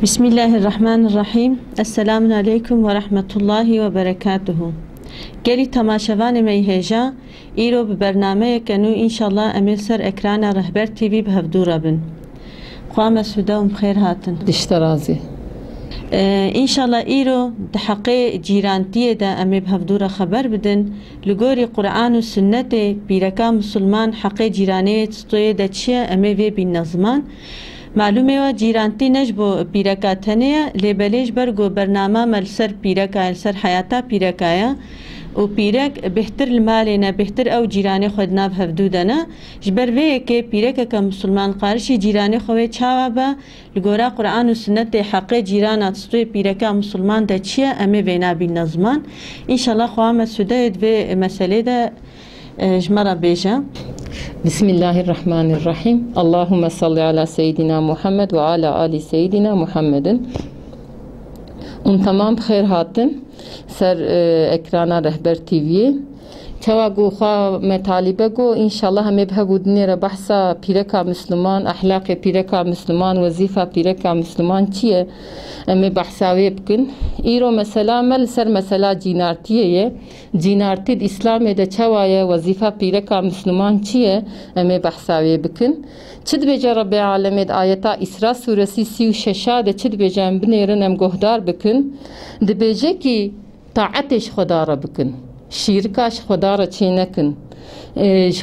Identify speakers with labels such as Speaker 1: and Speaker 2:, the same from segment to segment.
Speaker 1: بسم الله الرحمن الرحیم. السلام علیکم و رحمت الله و برکاته. گلی تماشاوان می هجا ایرو به برنامه کنو انشالله امیر سر اکران رهبر تیوی به هفدورا بن. خواه مسعوده و بخیر هاتن.
Speaker 2: دشترازی.
Speaker 1: انشالله ایرو ده حقی جیرانتیه ده امی به هفدورا خبر بدن لگوری قرآن و سنت بیرکا مسلمان حقی جیرانه تستوی ده چیه امی وی بی نظمان. معلومه و جیرانتی نجبو پیرکاتنه لیبلیش برگو برنامه مل سر پیرکا سر حیاتا پیرکایا و پیرک بهتر المالنا بهتر او جیرانی خود ناب هفدودنا جبر وی که پیرک که مسلمان قارشی جیرانی خوی چاوا با لگورا قرآن و سنت حق جیرانات ستوی پیرکا مسلمان ده چیه امی وینا بی نظمان انشالله خواه سوداید و مسئله ده جمرا بیجا.
Speaker 2: بسم الله الرحمن الرحيم. اللهم صل على سيدنا محمد وعلى آل سيدنا محمد. تمام بخير هاتن سر اکرانا رهبر تیوی چوا گو خواه مطالبه گو انشالله همه به بودنی را بحثا پیرکا مسلمان اخلاق پیرکا مسلمان وظیفه پیرکا مسلمان چیه همه بحثاوی بکن ایرو مثلا مل سر مثلا جینارتیه جینارتی اسلام ده چوایه وظیفه پیرکا مسلمان چیه همه بحثاوی بکن چد بجا رب العالمین آیتا اسراء سورسی 36 ده چد بجا بنیرن هم گهدار بکن ده بجا کی طاعتش خدا را بکن شیرکاش خدا را چی نکن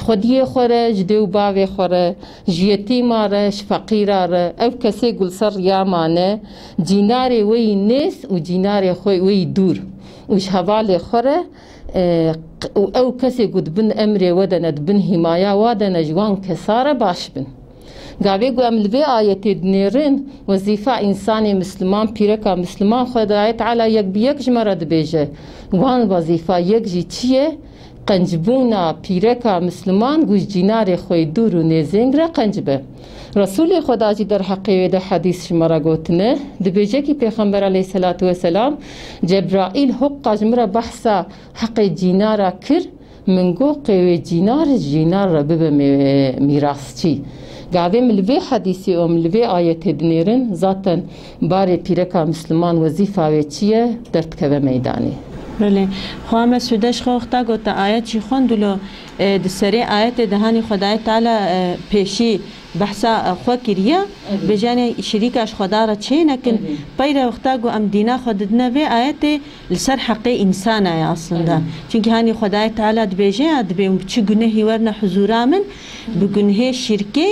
Speaker 2: خودی خوره جدو باوی خوره جیتی ماره فقیره را او کسی گل سر یامانه جیناری وی نیس و جیناری خوی وی دور وش حوال خوره او کسی گود بن امری ودند بن حمایه ودن جوان کساره باش بن گاوی گو املوی آیت دنیرین وظیفه انسان مسلمان پیرکا مسلمان خدای تعالی یک بیک جمرد بیجه وان وظیفه یک جی چیه قنجبونا پیرکا مسلمان گوش جینار خوی دور و نیزنگ را قنجبه رسول خدا جی در حقیقه ده حدیث شمارا گوتنه ده بیجه کی پیغمبر علیه الصلاة والسلام جبرائیل حق جمرا بحثا حق جینارا کر من گو قوی جینار را ببه میراث چی گاوی ملوی حدیثی و ملوی آیت دنیرن ذاتن بار پیرکا مسلمان وظیفه و چیه درد که میدانی
Speaker 1: بله خواه مسعودش خواه گوتا آیت چی خوندلو دسری آیت دهانی خدای تعالی پیشی بحثا خواه کریه بجانه شریکش خدا را چه نکن پیر وقتا گو ام دینا خوددنا به آیت لسر حق انسان ای اصلا ده چونکه هانی خدای تعالی دبیجه دبیم چه گناهی ورن حضورا من بگناه شرکی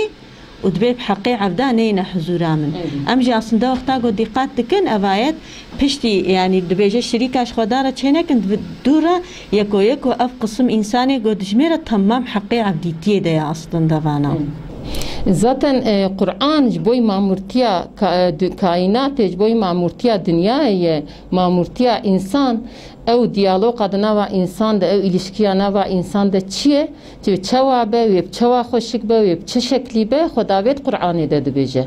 Speaker 1: و دبیب حقی عبدا نینا حضورا من امجا اصلا ده وقتا گو دقات دکن اوایت پشتی یعنی دبیجه شریکش خدا را چه نکن دورا یکو اف قسم انسانی گو دجمیره تمام حقی عبدیتیه ده اصلا ده وانا
Speaker 2: ذاتن قرآن جبوی مامورتیا کائنات جبوی مامورتیا دنیای مامورتیا انسان او دیالوگ ادنا و انسان ده او ilişkiya و انسان ده چیه چه چوا به و چوا خوشک به و چه شکلی به خداوند قرآن ده بیجه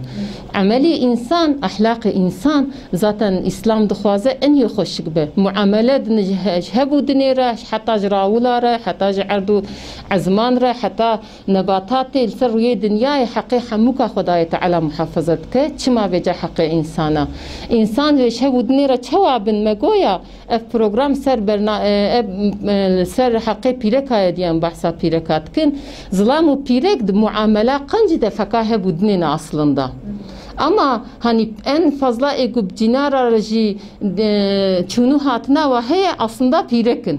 Speaker 2: عملی انسان اخلاق انسان ذاتن اسلام دخوازه ان خوشک به معاملات نجهبو دنیره حتی جراولا را حتی عرض عزمان را حتی نباتات السروی دنیای حقی حموک خدای تعالی محافظت که چما وجه حق انسانا انسان و شهو دنیره چوا بن مگویا اف پروگرام سر حقی پیرکای دیان بحثا پیرکات کن ظلام و پیرک د معامله قنج ده فکاه بودنین اصلنده اما hani en fazla egub cinara raji çunu hatna ve heye aslında pirekin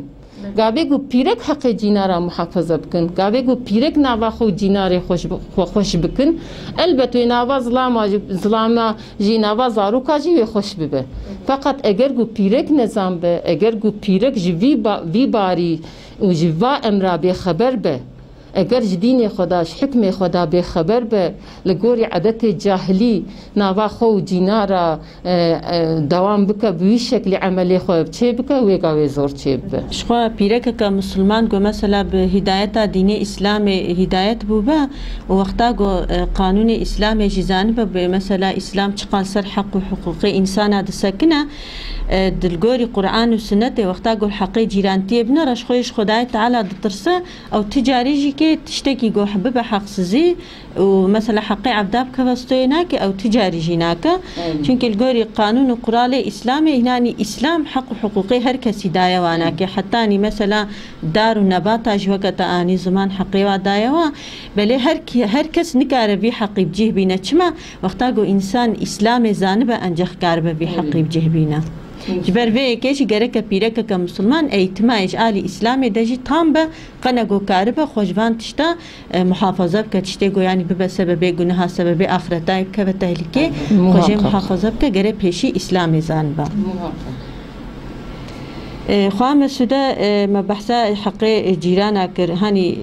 Speaker 2: گاوی گو پیرک حق جینارا محافظه بکن گاوی گو پیرک نوا خو جیناری خوش بکن البته نوا ظلام جینوا زاروکا جی خوش ببه فقط اگر گو پیرک نظام به اگر گو پیرک وی باری و جوا امرا به خبر به اگر جدین خداش حکم خدا به خبر به لگوری عادت جاهلی نوا خو جینارا دوام بکه بوی شکل عملی خو چه بکه و گاوی زور چه به
Speaker 1: شخوا پیرک که مسلمان گو مثلا به هدایت دین اسلام هدایت بوبه و وقتا گو قانون اسلام جزانب به مثلا اسلام چقال سر حق و حقوق انسان د سکنه دلگوری قرآن و سنت وقتا گو حق جیرانتی ابن رش خویش خدای تعالی دترسه او تجاری جی که كي تشتكي جو حببه حق سزي ومثلا حقي عبداب كفستويناك أو تجاري جيناك چونك الجوري قانون وقرالي إسلامي هناني إسلام حق حقوقي هر كسي دايا واناك حتى مثلا دار ونبات وقت آني زمان حقي ودايا بلي هر كس نكار بي حقي بجيه بينا چما وقتا جو إنسان إسلامي زانبه أنجخ كاربه بي حقي بجيه بينا جبر به كيش جرك بيرك كمسلمان ايتماج آلي إسلامي دجي تام به قنقو كاربه خوشبان تشتا محافظة بك تشتي جو يعني ببا سبب جنها سبب آخرتاي بك بتهلكي خوشي محافظة بك جري بيشي إسلامي زانبه خوام سودا ما بحثا حقي جيرانا كر هاني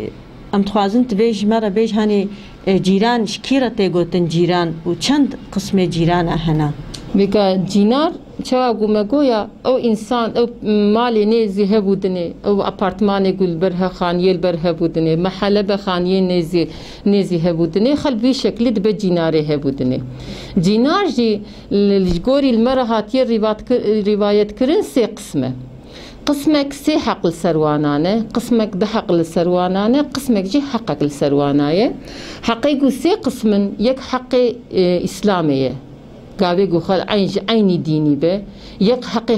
Speaker 1: ام تخوازن تبيج مرة بيج هاني جيران شكيرة تيغوتن جيران وچند قسم جيران هنا
Speaker 2: بيكا جينار چوا گومگویا او انسان او مالی نیزی هبودنه او اپارتمان گل بره خانیه بره بودنه محله به خانیه نیزی هبودنه خل بی شکل به جیناره هبودنه جینار جی لجگوری المره هاتی روایت کرن سه قسمه قسمك سي حق السروانانه قسمك ده حق السروانانه قسمك جي حقك السروانايه حقيقو سي قسم يك حق اسلاميه قاوي جو خل عيني ديني به يك حق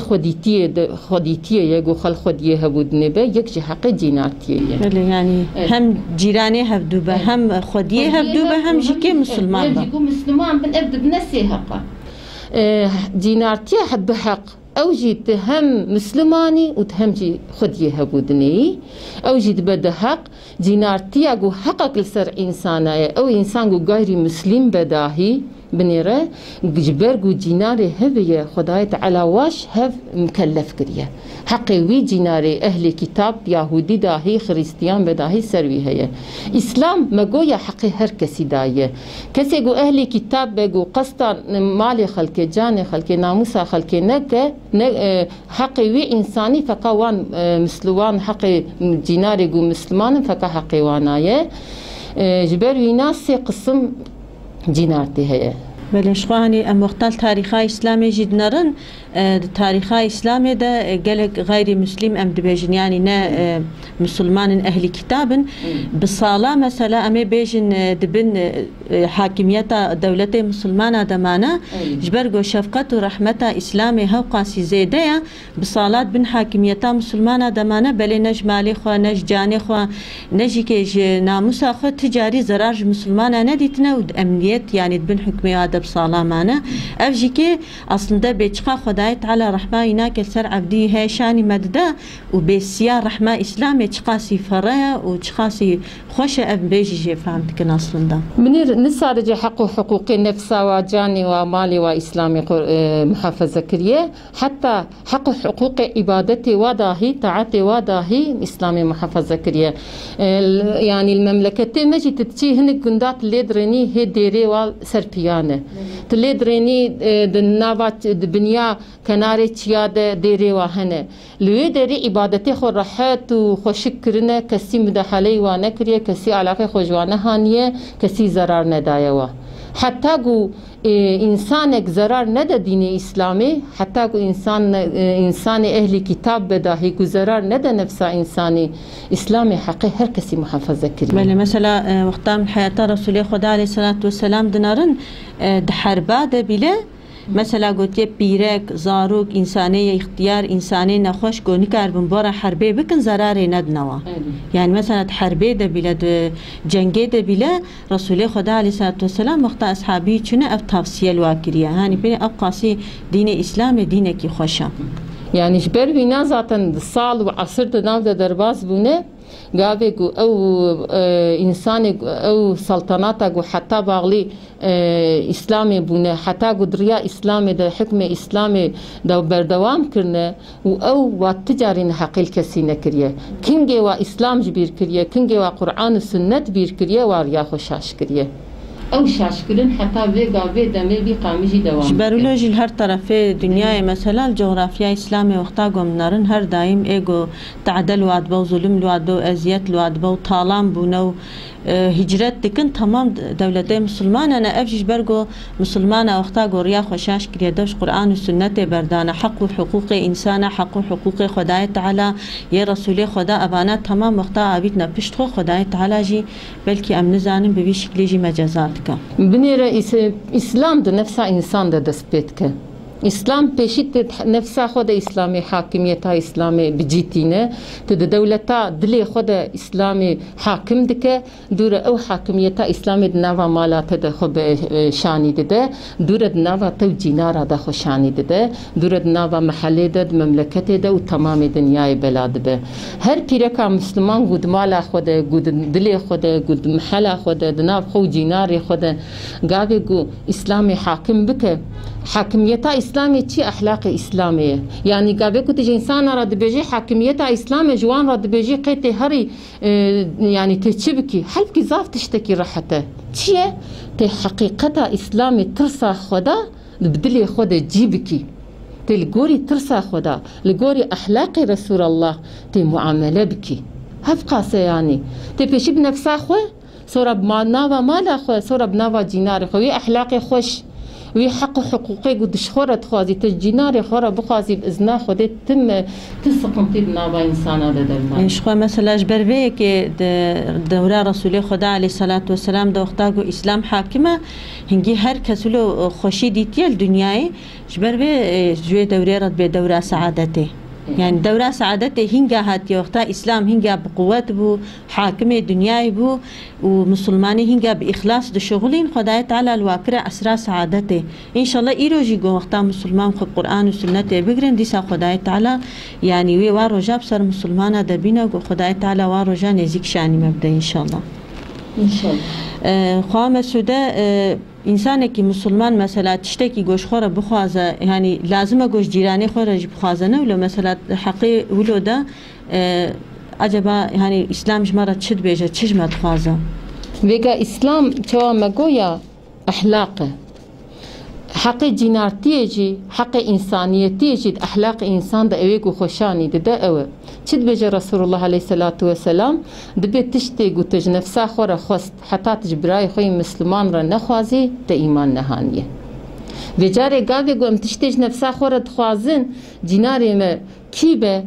Speaker 2: خديتيه يجو خل خديه هبودني به يك جي حق جيناتيه
Speaker 1: يعني هم جيراني هبدو به هم خديه هبدو به هم جيكي مسلمان
Speaker 2: جيكو مسلمان بنبدا بنسي حق جيناتيه حب حق او جيت هم مسلماني وتهم جي خديه هبودني او جيت بده حق جينارتي اگو حقك لسر انسانايه او انسان غير مسلم بداهي بنيره جبرجو جيناري هبيه خداي تعالى واش هف مكلف كريه حقي وي جيناري اهل كتاب يهودي داهي خريستيان بداهي سروي هي اسلام مگويا حقي هر كسي دايه كسي جو اهل كتاب بگو قصدا مال خلق جان خلق ناموس خلق نك حقي وي انساني فكوان مسلوان حقي جيناري جو مسلمان فك حقي وانايه جبر وي ناس قسم جينارتي هي
Speaker 1: بلش خواني ام وقتال تاريخي اسلامي جد نرن تاريخي اسلامي ده قالك غير مسلم ام دبيجن يعني نا مسلمان اهل كتاب بالصالة مثلا امي بيجن دبن حاكمية دولة مسلمانة دمانا جبرقو شفقة ورحمة اسلامي هو قاسي زيدية بالصالة بن حاكمية مسلمانة دمانا بلي نج مالي خوا نج جاني خوا نجي كيج ناموسا خوا تجاري زراج مسلمانة نديتنا ود امنيت يعني دبن حكمية بصالة معنا أفجيكي أصلا ده بيتشقى خدايت على رحمة يناك السر عبدي هاي شاني مددا وبيسيار رحمة إسلامي تشقاسي فريا وتشقاسي خوش أب بيجي فهمتك أصلا ده
Speaker 2: منير نسارج حقوق نفسا وجاني ومالي وإسلامي محافظة كريه حتى حقوق عبادتي وداهي طاعتي وداهي إسلامي محافظة كريه يعني المملكة مجي تتشي هنك قندات اللي دريني هي ديري والسربيانة تلي دريني دنابات دبنيا كناري تشياد ديري وهنا لوي ديري عبادتي خو راحت وخو شكرنا كسي مدحلي وانا كريه كسي علاقه خوجوانه هانيه كسي ضرر ندايوا حتى جو انسانك ضرر ندى دين اسلامي حتى جو انسان اهل كتاب بداهي جو ضرر ندى نفسه انساني اسلامي حقي هر كسي محافظه كريه
Speaker 1: بل مثلا وقت حياه رسول خدا عليه الصلاه والسلام دنارن دحربا دبيله مثلا قلت بيرك زاروك إنسانية اختيار إنساني نخوش قوني كاربن بورا حربي بكن زراري ندنوا يعني مثلا حربي ده بلا جنگي ده بلا رسول خدا عليه الصلاة والسلام وقت أصحابي چونه أب تفسير الواكرية هاني بني أب قاسي دين إسلام دينك خوشا
Speaker 2: يعني جبر بينا ذاتن صال وعصر دناو ده درباز بونه قابي او انسان او سلطنات حتى باغلي اسلامي بونه حتى قدريا اسلامي ده حكم اسلامي ده بردوام كرنا او وتجارين حقيل كسينه كريه كينجي واسلام جبير كريه كينجي وقران السنه بير كريه واريا خوشاش كريه او شاشكرن حتى بيقا دمي بيقا مجي دوام
Speaker 1: جبرولوجي هر طرفي دنيا مثلا الجغرافيا اسلامي وقتا قوم نارن هر دايم ايغو تعدل واد بو ظلم واد بو ازيات واد بو طالام بونو هجرت دکن تمام دولت مسلمان انا افجش برگو مسلمان وقتا گوریا خوشاش کریه دوش قرآن و سنت بردانه حق و حقوق انسان حق و حقوق خدای تعالی یه رسول خدا ابانا تمام وقتا عبید نپشت خو خدای تعالی جی بلکه ام نزانم به شکلی جی مجازات که
Speaker 2: بني رئيس اسلام ده نفسه انسان ده دست بيت که اسلام پیشید نفسه خود اسلامی حاکمیت اسلامی بجیتینه تد دولتا دلی خود اسلامی حاکم دکه دور او حاکمیت اسلامی دنوا مالات ده خود شانی ده دور دنوا تو جینارا ده خو شانی ده دور دنوا محله ده مملکت ده و تمام دنیای بلاد ده هر پیرکا مسلمان گود مالا خود گود دلی خود گود محله خود دنوا خو جیناری خود گاوی گو اسلامی حاکم بکه حاکمیت اسلامی چی اخلاق اسلامیه یعنی قابل كنت انسان راد بيجي حاكمية اسلام جوان راد بيجي قيتي هري يعني تشبكي حلبكي زاف تشتكي راحته چيه تي حقيقة اسلامي ترسا خدا بدلي خدا جيبكي تي لقوري ترسا خدا لقوري اخلاق رسول الله تي معاملة بكي هفقاسه يعني تي بيشي بنفسها خو صورة بناوا مالا خو صورة بناوا جينار خو اخلاقي خوش وی حق حقوقی گود شخورت خوازی تجیناری خورا بخوازی بإذن خودت تم تسقم تید نابا انسانا ده درمان
Speaker 1: شخوا مثلا جبروه که دوره رسول خدا علیه الصلاة والسلام ده وقتا گو اسلام حاکمه هنگی هر کسولو خوشی دیتیل دنیای جبروه جوی دوره رد به دوره سعادته يعني دورة سعادته هنگا هاتي وقتا إسلام هنگا بقوة بو حاكم دنياي بو ومسلماني هنگا بإخلاص دو شغلين خداية تعالى الواكرة أسرى سعادته إن شاء الله إيروجي قو وقتا مسلمان خب قرآن وسنة بقرن ديسا خداية تعالى يعني وي وارو جاب سر مسلمانة دبينا قو خداية تعالى وارو جا نزيك شاني مبدأ إن شاء الله
Speaker 2: إن شاء الله
Speaker 1: خواه مسوده انسان که مسلمان مثلا تشتکی گوش خوره بخوازه یعنی لازمه گوش جیرانی خوره بخوازه نه ولی مثلا حقی ولو ده عجبا یعنی اسلام جمره چد بیجه چجمه تخوازه
Speaker 2: ویگا اسلام چوا مگویا اخلاقه حق جنارتیه جی حق انسانیتیه جی اخلاق انسان ده اویگو خوشانی ده اوه چد بجه رسول الله علیه الصلاة والسلام دبی تشتی گو تج نفسا خورا خست حتی تجبرای خوی مسلمان را نخوازی ده ایمان نهانیه و جاره گاوی گو ام تشتیج نفسا خورا دخوازن جناری ما کی به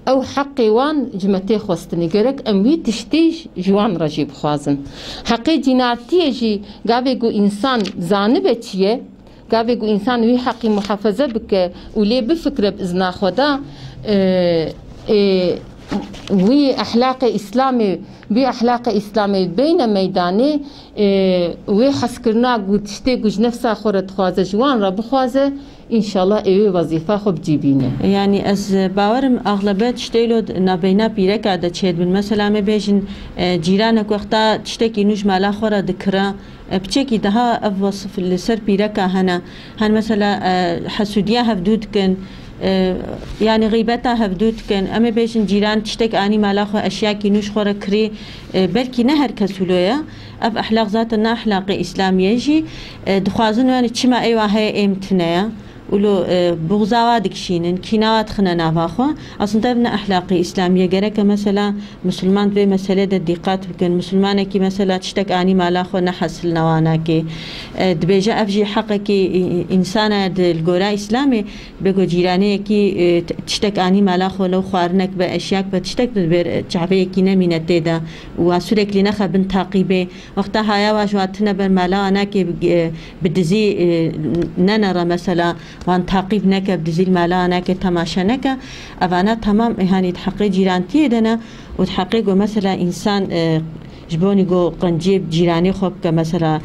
Speaker 2: او حقی وان جمعتی خواستنی گرک اموی تشتیج جوان را جی بخوازن حقی جنارتیه جی گاوی گو انسان زانبه چیه گاوی گو انسان وی حقی محافظه بکه ولی بفکر بإذن خدا وی اخلاق اسلامی بین میدانی وی حس کرنا گوشته گوش نفسا خورد خوازه جوان را بخوازه انشالله ایوی وظیفه خوب جیبینه
Speaker 1: يعني از باورم اغلبیت تشتیلو نبینا پیرک عده چید بن مثلا می بیشن جیرانک وقتا تشتکی نوش مالا خورا دکرا بچکی ده اف وصف لسر پیرک هن مثلا حسودیه هفدود کن يعني غيبتها هفدود كان أما بيشن جيران تشتك أني مالاخو أشياء كي نوش خورا كري بلكي نهر كسولويا أب أخلاق ذاتنا أخلاق إسلامية جي دخوازن يعني تشما أيوة هاي امتنايا ولو بغزاوات دكشينن كيناوات خنا نافاخو اصلا تبنا اخلاقي اسلاميه جرك مثلا مسلمان في مساله الدقات بكن مسلمانه كي مثلا تشتك اني مالاخو نحس النوانا كي دبيجا افجي حقك انسان الجورا اسلامي بگو جيراني كي تشتك اني مالاخو لو خوارنك باشياك بتشتك شعبيه كي نمينته ده وسورك لنا خبن تعقيبه وقتها يا واجواتنا بالمالا انا كي بدزي ننرى مثلا وان تعقیب نکه بدزیل مالا نکه تماشا نکه اوانه تمام يعني تحقیق جیرانتی دنا و تحقیق مثلا انسان جبوني جو قنجيب جيراني خوب كمثلا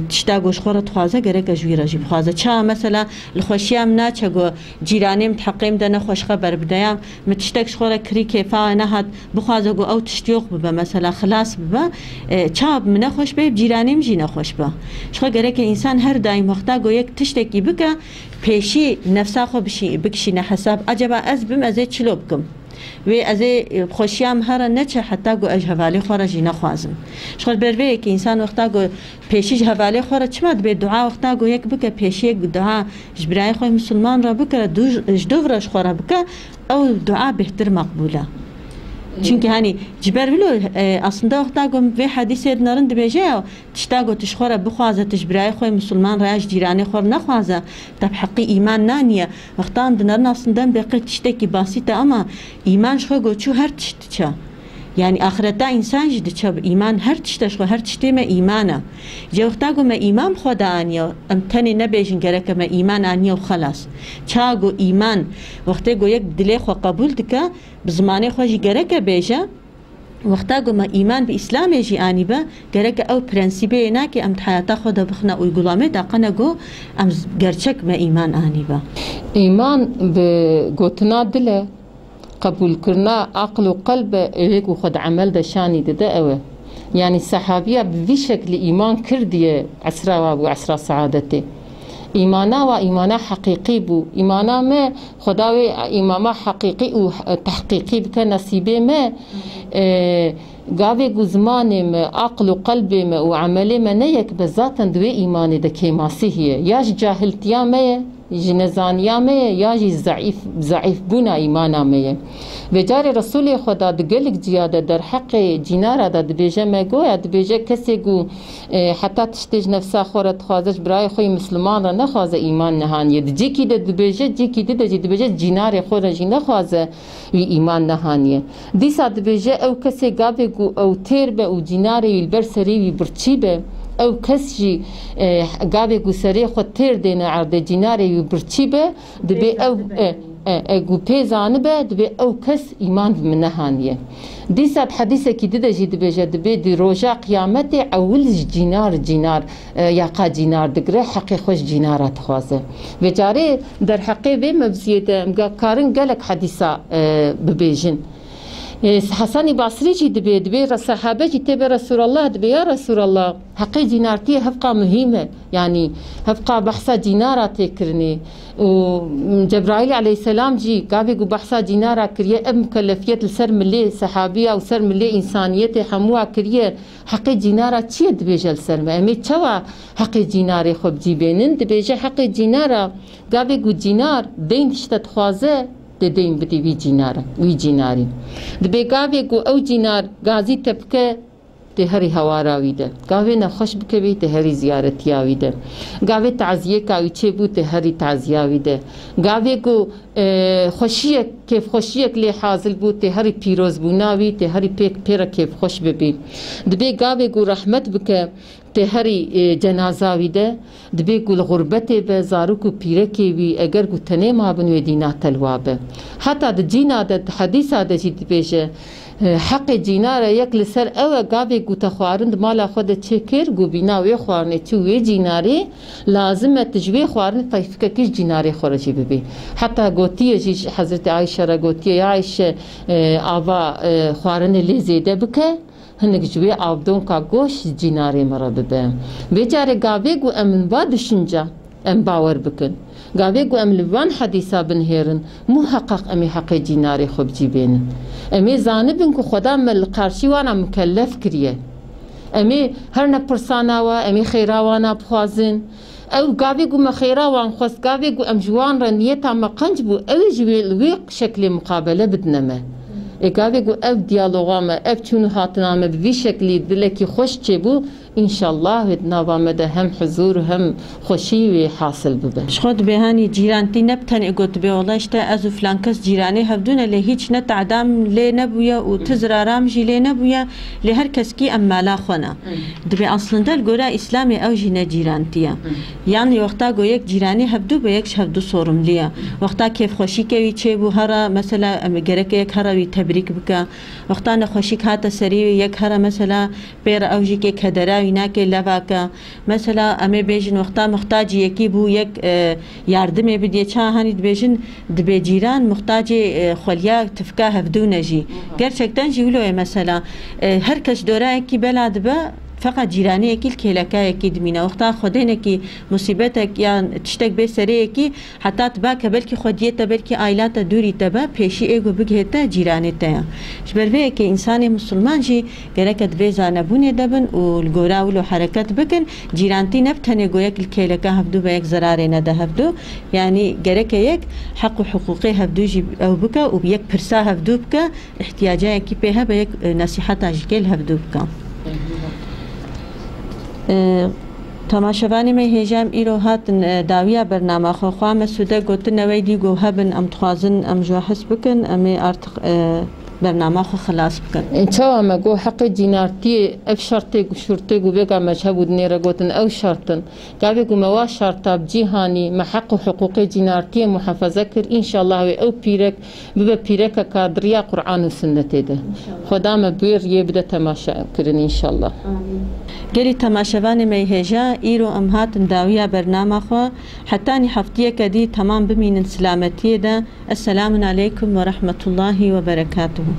Speaker 1: تشتاقوش خورة تخوازه غيرك جويرة جيب خوازه چا مثلا الخوشيام نا چاقو جيراني متحقيم دانا خوش خبر بدايام متشتاقش خورة كري كيفا نهات بخوازه جو او تشتيوق ببا مثلا خلاص ببا چا من خوش بيب جيراني مجي نخوش با شخو غيرك انسان هر دايم وقتا جو يك تشتاقي بكا پیشی نفسا خو بکشی نه حساب عجبا از بم از چلو بکم و از خوشیام هر نچه حتی گو اج حوالی خورا جی نخوازم شغل بروی که انسان وقتا گو پیشی حوالی خورا چمد به دعا وقتا گو یک بکه پیشی یک دعا جبرای خوی مسلمان را بکره دو ورش خورا بکه او دعا بهتر مقبوله çünkü hani ciber bilo aslında وقتا گم ve hadise نرند بيجا تشتاقو تشخوره بخوازه تجبرای خوی مسلمان راج جیرانی خور نخوازه تب حقی ایمان نانیه وقتا دنرن aslında بقي تشتكي بسيطه ama iman şo goçu her tiştça yani ahirette insan jidi çab iman her tişteş her tişteme imana jevta go me iman khoda aniya am tani ne bejin gerek me iman aniya خلاص çago iman وقت go yek dile xo qabul dika bizmane xo ji gerek beja وقتا go me iman bi islam ji aniba gerek ev prensibe na ki am hayata xo da bixna uygulame da qana go am gerçek me iman aniba
Speaker 2: iman be gotna dile قبول كرنا عقل وقلب إليك وخد عمل ده شاني ده أوه يعني الصحابية بشكل إيمان كردية عسرا وعسرا سعادته إيمانا وإيمانا حقيقي بو إيمانا ما خداوي إماما حقيقي وتحقيقي بك نصيبه ما قاوي زماني ما عقل وقلبي ما وعملي ما نيك بذاتا دوي إيماني ده كيماسي هي ياش جاهلتيا ما جنزانيا ما ياجي ضعيف بنا إيمانا ما وجاري رسول خدا دقلق زيادة در حق جنارة دا دبيجة ما قوية دبيجة كسي قو حتى تشتج نفسها خورة خازش براي خوي مسلمان را نخوازة إيمان نهانية جيكي دا دبيجة جيكي دا دبيجة جنارة خورة جي نخوازة إيمان نهانية ديسا دبيجة أو كسي قابي قو أو تيربة أو جنارة البرسري وبرچيبة او کس جی گاوی گسری خود تیر دینه عرض جناری و برچیبه دبی او گو پیزانه به دبی او کس ایمان بمنهانیه دیسات حدیثه کی دیده جی دبی جه دبی دی روژا قیامت اول جینار یاقا جینار دگره حقی خوش جینارات خوازه و جاری در حقی و مبزیده مگا کارن گلک حدیثه ببیجن حسن بصري جي دبي صحابة جي تبي رسول الله دبي يا رسول الله حقي جينارتي هفقة مهمة يعني هفقة بحثة جينارة تكرني وجبرائيل عليه السلام جي قابي بحثة جينارة كريه ام مكلفية السر ملي صحابية او سر ملي انسانية حموها كريه حقي جينارة تشي دبي جل سر ما امي تشوا حقي جينارة خب جيبينن دبي جي حقي جينارة قابي جينار دين تشتت خوازه دين بدي وي جيناري دبي قاوي قو او جينار غازي تبكى تهري هواراوي ده قاوي نخش بكبي تهري زيارتياوي ده قاوي تعزيه كاوي تشبو تهري تعزياوي ده قاوي قو خوشيك كيف خوشيك لي حاصل بو تهري بيروز بوناوي تهري بيرا كيف خوش ببي دبي قاوي قو رحمت بكى تهري جنازاوي ده دبي قو الغربتي به زاروكو بيركي بي اگر قو تنه ما بنوي دينا تلوابه حتى د جينا د حديثه د جي بيجه حق جیناره یک لسر او گاوی گو تخوارند مالا خود چکر گو بینا وی خوارنه چو وی جیناره لازمه تجوی خوارنه طیفکه کش جیناره خورجی ببی حتی گوتیه جی حضرت عایشه را گوتیه یا عایشه آوا خوارنه لیزیده بکه هنگ جوی آبدون کا گوش جیناره مرا ببه بیچاره گاوی گو امن با دشنجا ام باور بکن گاوی گو ام لوان حدیثا بنهیرن محقق امی حق جیناری خوب جیبین امی زانبن که خدا مل قارشی وانا مکلف کریه امی هر نپرسانا و امی خیراوانا بخوازن او گاوی گو مخیراوان خواست گاوی گو ام جوان را نیتا مقنج بو او جوی الویق شکل مقابله بدنمه گاوی گو او دیالوغامه او چونو هاتنامه بوی شکلی دلکی خوش چه بو إنشالله نوامه ده هم حضور هم خوشی و حاصل ببه.
Speaker 1: شخود بهانی جیرانتی نبتن اگوت به والله اشته ازو فلان کس جیرانی هفدونه لی هیچ نتعدام لی نبویا و تزرارام جی لی نبویا لی هر کس کی امالا خونه. دبی اصلا دل گوره اسلامی او جینه جیرانتیه. یعنی وقتا گو یک جیرانی هفدو به یکش هفدو صورم لیا. وقتا کیف خوشی کوی چه بو هره مثلا گرک یک هره وی تبریک بکه. وقتا نخوشی که هات سری یک هره مثلا بیر او جی که کدره اینا که لواکا مثلا امی بیشن وقتا محتاجی یکی بو یک یاردمی بدیه چه هنی بیشن دبی جیران محتاجی خلیا تفکه هفدو نجی گرچکتن جیولوه مثلا هر کس دوره یکی بلاد با فقط جیرانی کی کلکای کی دمینا وقتا خودینه کی مصیبتک یا تشتک به سری کی حتی تبا کبل کی خودیت بل کی عائلات دوری تبا پیشی ایگو بگهتا جیرانی تا شبروی که انسان مسلمان جی گرکت به زانبونه دبن و الگورا ولو حرکت بکن جیرانتی نبتنه گویا کلکا هفدو به یک ضرر نده هفدو یعنی گرک یک حق و حقوقی هفدو جی او بکا و یک پرسا هفدو بکا احتیاجای کی به یک نصیحت اجکل هفدو بکا تماشاوانی می هیجم ایرو هاتن داویا برنامه خو خواه مسوده گوتن نوی دی گو هبن ام تخوازن ام جو حس بکن امی ارتق برنامه خو خلاص بکن
Speaker 2: چاو اما گو حق جینارتی اف شرطه شرطه گو بگا مجهبود نیره گوتن او شرطن گاوی گو موا شرطه بجیهانی محق و حقوق جینارتی محافظه کر انشاءالله او پیرک ببا پیرک کادریا قرآن و سنته ده خدا ما بیر یه بده تماشا کرن انشاءالله
Speaker 1: گلی تماشاوان می هیجا ایرو ام هاتن داویا برنامه خو حتی نی هفتیه کدی تمام بمینن سلامتی ده السلام علیکم و رحمت الله و برکاته